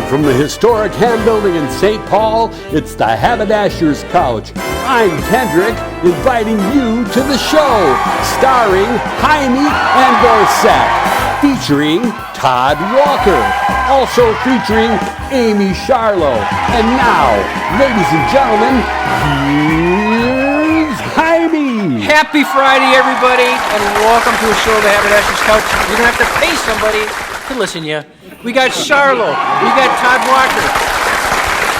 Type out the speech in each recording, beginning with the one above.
from the historic Ham Building in St. Paul, it's the Haberdasher's Couch. I'm Kendrick, inviting you to the show, starring Jaime and Dorset, featuring Todd Walker, also featuring Amye Scharlau. And now, ladies and gentlemen, here's Jaime. Happy Friday, everybody, and welcome to a show of the Haberdasher's Couch. You don't have to pay somebody to listen to you. We got Scharlau, we got Todd Walker,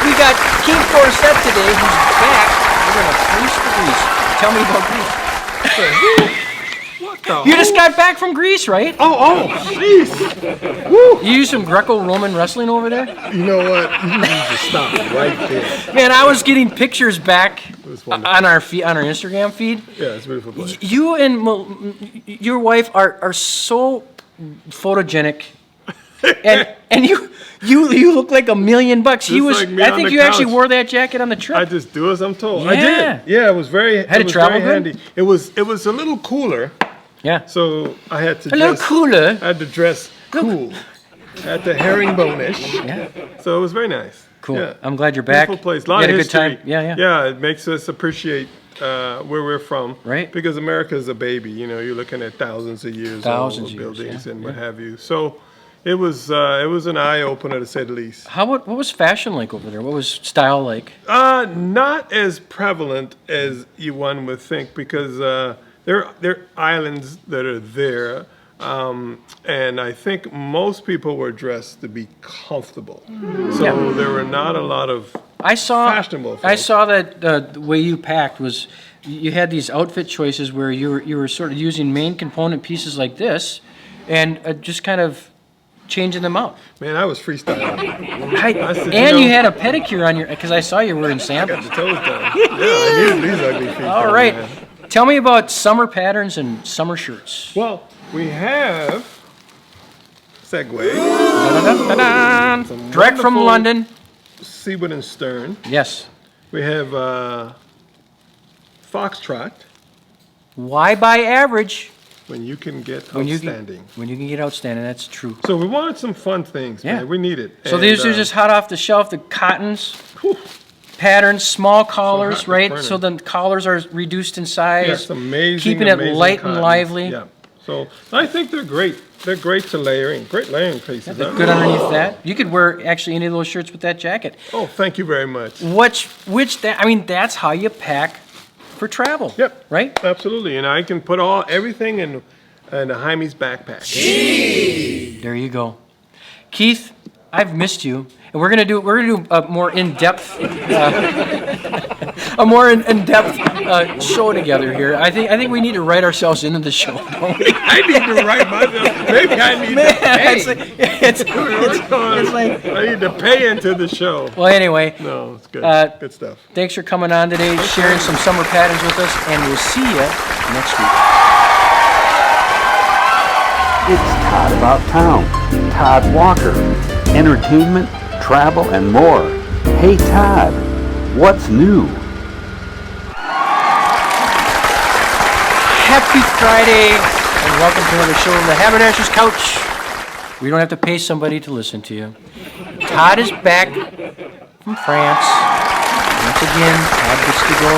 we got 𝐶𝐚𝐞𝐫𝐝 today, who's back. We're gonna grease the grease. Tell me about Greece. What the? You just got back from Greece, right? Oh, jeez. Woo. You use some Greco-Roman wrestling over there? You know what? You need to stop right there. Man, I was getting pictures back wonderful. on our Instagram feed. Yeah, it's a beautiful place. You and your wife are so photogenic. and you look like $1,000,000. He was. Like me I on think the you actually couch. wore that jacket on the trip. I just do as I'm told. Yeah. I did. Yeah, it was very. Had it was travel very good? handy. It was a little cooler, Yeah. so I had to A little cooler. I had to dress cool. I had the herringbone-ish. Yeah. So it was very nice. Cool. Yeah. I'm glad you're back. Beautiful place. A You lot had of a good history. time. Yeah. Yeah, it makes us appreciate where we're from. Right. Because America is a baby. You know, you're looking at thousands of years Thousands old of years, buildings yeah. and what have you. So it was an eye opener to say the least. What was fashion like over there? What was style like? Not as prevalent as one would think, because there are islands that are there, and I think most people were dressed to be comfortable. So there were not a lot of fashionable folks. I saw that the way you packed was you had these outfit choices where you were sort of using main component pieces like this, and just kind of changing them out. Man, I was freestyling. And you had a pedicure on your, because I saw you wearing I sandals. got the toes done. Yeah, I needed these ugly feet. All right. Tell me about summer patterns and summer shirts. Well, we have segue. Da-da-da-da-da. Direct from wonderful London. Seawood and Stern. Yes. We have Foxtrot. Why buy average When you can get when outstanding. when you can get outstanding? That's true. So we wanted some fun things, Yeah. man. We need it. So And, these are just hot off the shelf, the cottons, patterns, small collars, hot right? and So the collars are reduced in size, yes, amazing. keeping it amazing light cotton. and lively. Yeah. So I think they're great. They're great to layering. Great layering pieces. huh? Good underneath that. You could wear actually any of those shirts with that jacket. Oh, thank you very much. That's how you pack for travel. Yep. Right? Absolutely. And I can put everything in Jaime's backpack. There you go. Keith, I've missed you. And we're gonna do a more in-depth show together here. I think we need to write ourselves into the show, don't we? I need to write myself. Maybe I need to pay. It's like, I need to pay into the show. well, anyway, No, it's good. Good stuff. thanks for coming on today, sharing some summer patterns with us, and we'll see you next week. It's Todd About Town, Todd Walker, entertainment, travel, and more. Hey Todd, what's new? Happy Friday, and welcome to another show of the Haberdasher's Couch. We don't have to pay somebody to listen to you. Todd is back from France. Once again, Todd gets to go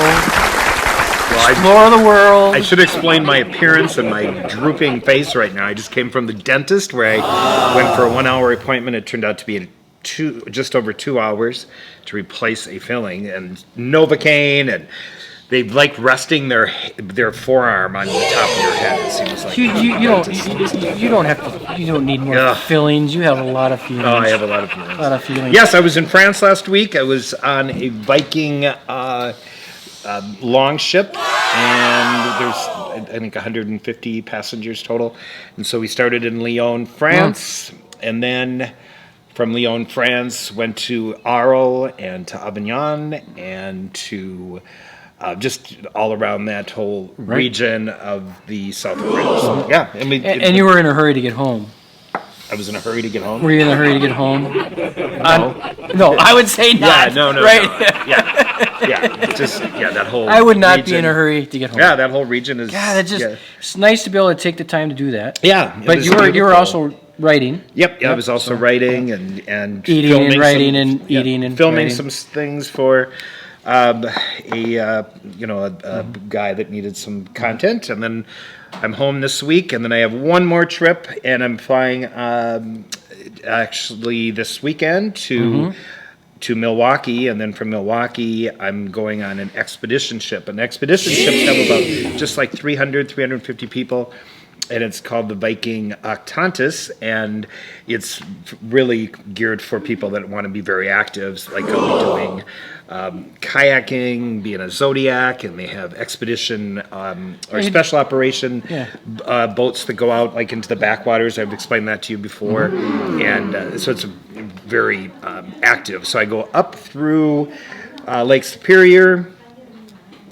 explore the world. I should explain my appearance and my drooping face right now. I just came from the dentist where I went for a 1-hour appointment. It turned out to be just over 2 hours to replace a filling and Novocaine, and they like resting their forearm on the top of your head. It seems like You don't need more Ugh. fillings. You have a lot of feelings. Oh, I have a lot of feelings. A lot of feelings. Yes, I was in France last week. I was on a Viking long ship, and there's I think 150 passengers total. And so we started in Lyon, France, and then from Lyon, France, went to Arles and to Avignon and to just all around that whole region of the south of France. So, yeah, And you were in a hurry to get home. I was in a hurry to get home. Were you in a hurry to get home? No, I would say not. Yeah, no, right? no. That whole. I would not be region. in a hurry to get home. Yeah, that whole region is. God, it's nice to be able to take the time to do that. Yeah, But you were also writing. Yep, I was also writing and Eating filming and writing some, and eating and filming writing. some things for a guy that needed some content, and then I'm home this week, and then I have one more trip, and I'm flying actually this weekend to Milwaukee, and then from Milwaukee I'm going on an expedition ship. And expedition ships have about just like 350 people, and it's called the Viking 𝐂𝐸𝐴𝐻𝐻, and it's really geared for people that want to be very active, like I'll be doing kayaking, being a Zodiac, and they have expedition or special operation boats that go out like into the backwaters. I've explained that to you before, and so it's very active. So I go up through Lake Superior,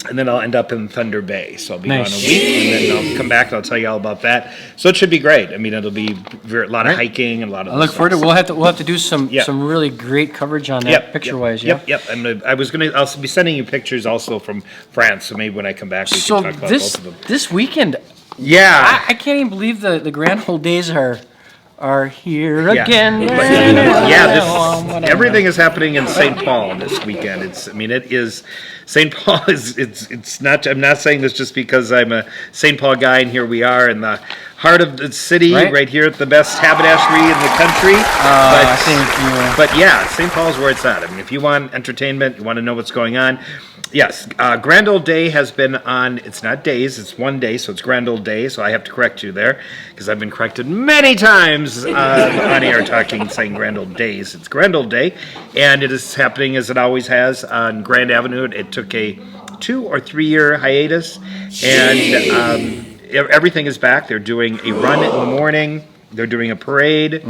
and then I'll end up in Thunder Bay. So I'll be gone a week, and then I'll come back and I'll tell you all about that. So it should be great. I mean, it'll be a lot of hiking and a lot of. I look forward to it. We'll have to do some really great coverage on that picture-wise. Yep. I'll be sending you pictures also from France. So maybe when I come back, we can talk about both of them. This weekend, I can't even believe the grand old days are here again. Everything is happening in St. Paul this weekend. It is St. Paul is it's not. I'm not saying this just because I'm a St. Paul guy, and here we are in the heart of the city, right here at the best haberdashery in the country. But yeah, St. Paul's where it's at. I mean, if you want entertainment, you want to know what's going on. Yes, Grand Old Day has been on. It's not days; it's one day, so it's Grand Old Day. So I have to correct you there because I've been corrected many times on air saying Grand Old Days. It's Grand Old Day, and it is happening as it always has on Grand Avenue. It took a 2 or 3 year hiatus, and everything is back. They're doing a run in the morning. They're doing a parade.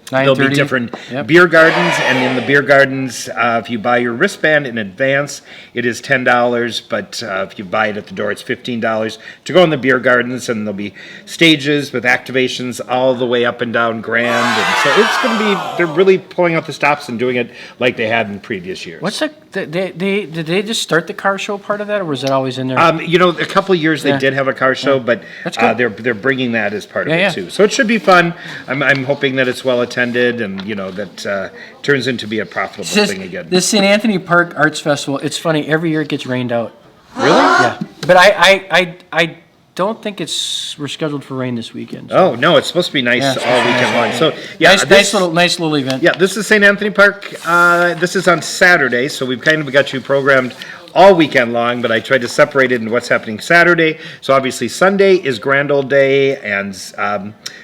There'll be different beer gardens, and in the beer gardens, if you buy your wristband in advance, it is $10, but if you buy it at the door, it's $15 to go in the beer gardens, and there'll be stages with activations all the way up and down Grand, and so it's going to be, they're really pulling out the stops and doing it like they had in previous years. What's did they just start the car show part of that, or was that always in there? A couple of years they did have a car show, but they're bringing that as part of it too. So it should be fun. I'm hoping that it's well attended, and that turns into be a profitable thing again. The St. Anthony Park Arts Festival. It's funny. Every year it gets rained out. Really? Yeah. But I don't think we're scheduled for rain this weekend. So. Oh no, it's supposed to be nice all weekend long. So nice little event. Yeah, this is St. Anthony Park. This is on Saturday, so we've kind of got you programmed all weekend long, but I tried to separate it into what's happening Saturday. So obviously Sunday is Grand Old Day, and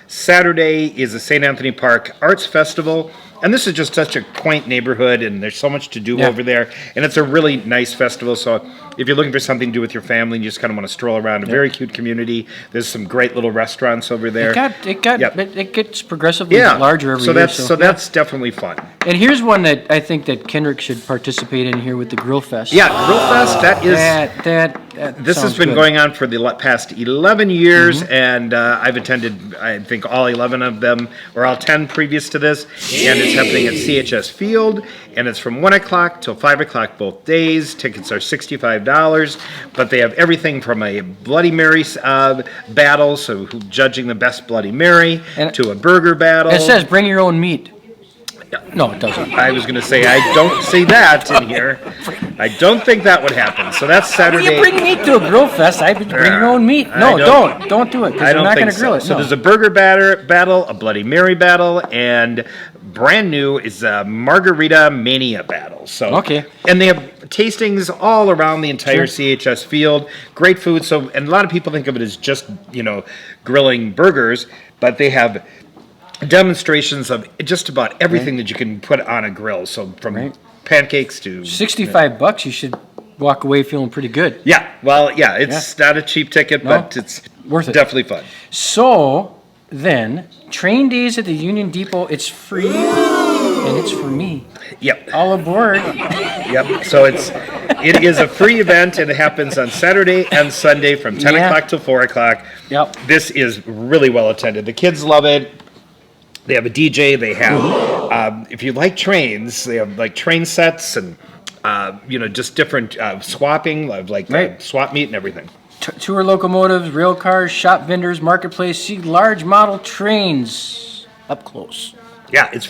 Saturday is the St. Anthony Park Arts Festival. And this is just such a quaint neighborhood, and there's so much to do over there. And it's a really nice festival. So if you're looking for something to do with your family and you just kind of want to stroll around, a very cute community. There's some great little restaurants over there. It gets progressively larger every year. So that's definitely fun. And here's one that I think that Kendrick should participate in here with the Grill Fest. Yeah, Grill Fest. This has been going on for the past 11 years, and I've attended, I think, all 11 of them, or all 10 previous to this, and it's happening at CHS Field, and it's from 1 o'clock till 5 o'clock both days. Tickets are $65, but they have everything from a Bloody Mary battle, so judging the best Bloody Mary, to a burger battle. It says bring your own meat. No, it doesn't. I was going to say, I don't see that in here. I don't think that would happen. So that's Saturday. You bring meat to a grill fest. I bring your own meat. No, don't do it, because you're not going to grill it. So there's a burger battle, a Bloody Mary battle, and brand new is a Margarita Mania battle. So and they have tastings all around the entire CHS Field. Great food. So, and a lot of people think of it as just grilling burgers, but they have demonstrations of just about everything that you can put on a grill. So from pancakes to $65, you should walk away feeling pretty good. Yeah, well, it's not a cheap ticket, but it's worth it. Definitely fun. So then, train days at the Union Depot. It's free, and it's for me. Yep. All aboard. Yep. So it is a free event, and it happens on Saturday and Sunday from 10 o'clock till 4 o'clock. Yep. This is really well attended. The kids love it. They have a DJ. They have, if you like trains, they have like train sets and, just different swapping, like swap meet and everything. Tour locomotives, rail cars, shop vendors, marketplace, see large model trains. up close. Yeah, it's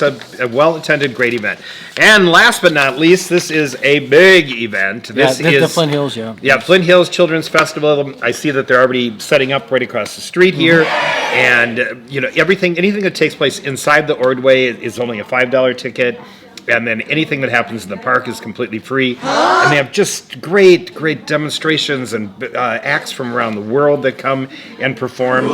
a well-attended, great event. And last but not least, this is a big event. This is the Flint Hills, yeah. Yeah, Flint Hills Children's Festival. I see that they're already setting up right across the street here. And, anything that takes place inside the Ordway is only a $5 ticket. And then anything that happens in the park is completely free. And they have just great demonstrations and acts from around the world that come and perform.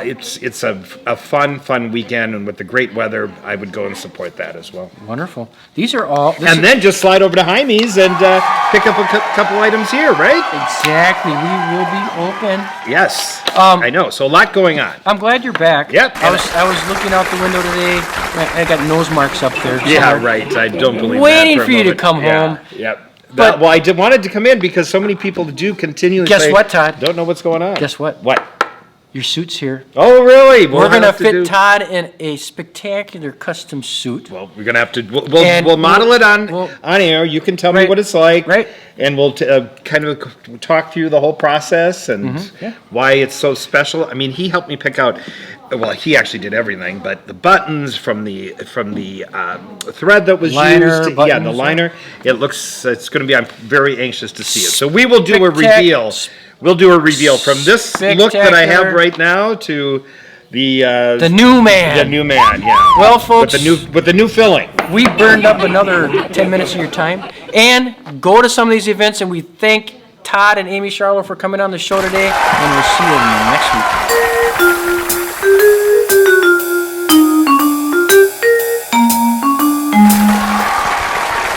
It's a fun weekend, and with the great weather, I would go and support that as well. Wonderful. These are all... Then just slide over to Jaime's and pick up a couple items here, right? Exactly. We will be open. Yes. I know. So a lot going on. I'm glad you're back. Yep. I was looking out the window today. I got nose marks up there. Yeah, somewhere. right. I don't believe Waiting that for you to moment. come home. Yep. But- Well, I wanted to come in because so many people do continually Guess say, what, Todd? don't know what's going on. Guess what? What? Your suit's here. Oh, really? We're going to fit Todd in a spectacular custom suit. Well, we're going to have to. And We'll model it on we'll- air. You can tell me Right. what it's like. Right. And we'll kind of talk through the whole process and why it's so special. I mean, he helped me pick out. Well, he actually did everything, but the buttons from the thread that was Liner, used, buttons, the liner. It's going to be. I'm very anxious to see it. So we will do a reveal. We'll do a reveal from this look that I have right now to the new man. The new man, yeah. Well, folks, with the new filling. we burned up another 10 minutes of your time. And go to some of these events, and we thank Todd and Amye Scharlau for coming on the show today, and we'll see you next week.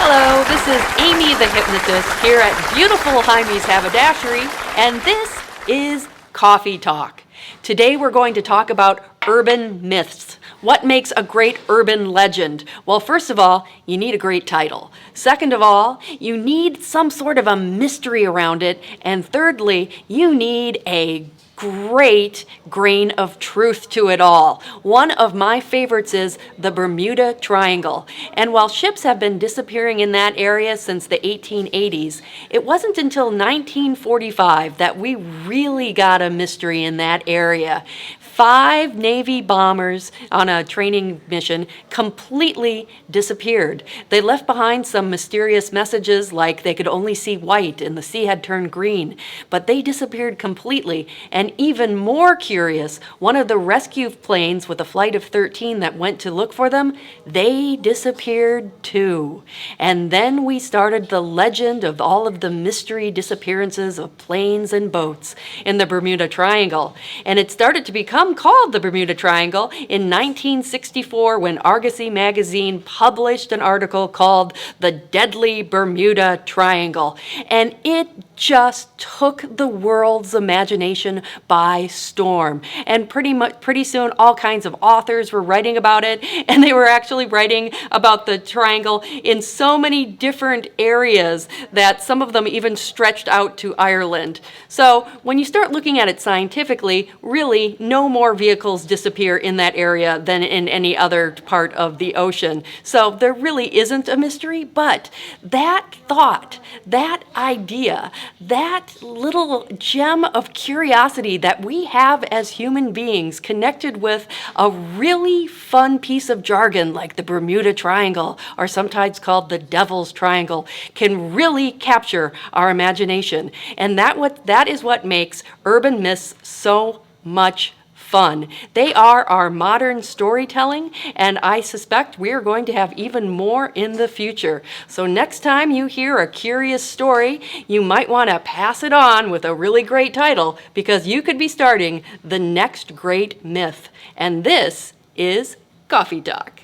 Hello, this is Amye the Hypnotist here at beautiful Jaime's Haberdashery, and this is Coffee Talk. Today we're going to talk about urban myths. What makes a great urban legend? Well, first of all, you need a great title. Second of all, you need some sort of a mystery around it. And thirdly, you need a great grain of truth to it all. One of my favorites is the Bermuda Triangle. And while ships have been disappearing in that area since the 1880s, it wasn't until 1945 that we really got a mystery in that area. 5 Navy bombers on a training mission completely disappeared. They left behind some mysterious messages like they could only see white and the sea had turned green, but they disappeared completely. And even more curious, one of the rescue planes with a flight of 13 that went to look for them, they disappeared too. And then we started the legend of all of the mystery disappearances of planes and boats in the Bermuda Triangle. And it started to become called the Bermuda Triangle in 1964 when Argosy magazine published an article called The Deadly Bermuda Triangle. And it just took the world's imagination by storm. And pretty soon all kinds of authors were writing about it, and they were actually writing about the triangle in so many different areas that some of them even stretched out to Ireland. So when you start looking at it scientifically, really no more vehicles disappear in that area than in any other part of the ocean. So there really isn't a mystery, but that thought, that idea, that little gem of curiosity that we have as human beings connected with a really fun piece of jargon like the Bermuda Triangle, or sometimes called the Devil's Triangle, can really capture our imagination. And that is what makes urban myths so much fun. They are our modern storytelling, and I suspect we are going to have even more in the future. So next time you hear a curious story, you might want to pass it on with a really great title, because you could be starting the next great myth. And this is Coffee Talk.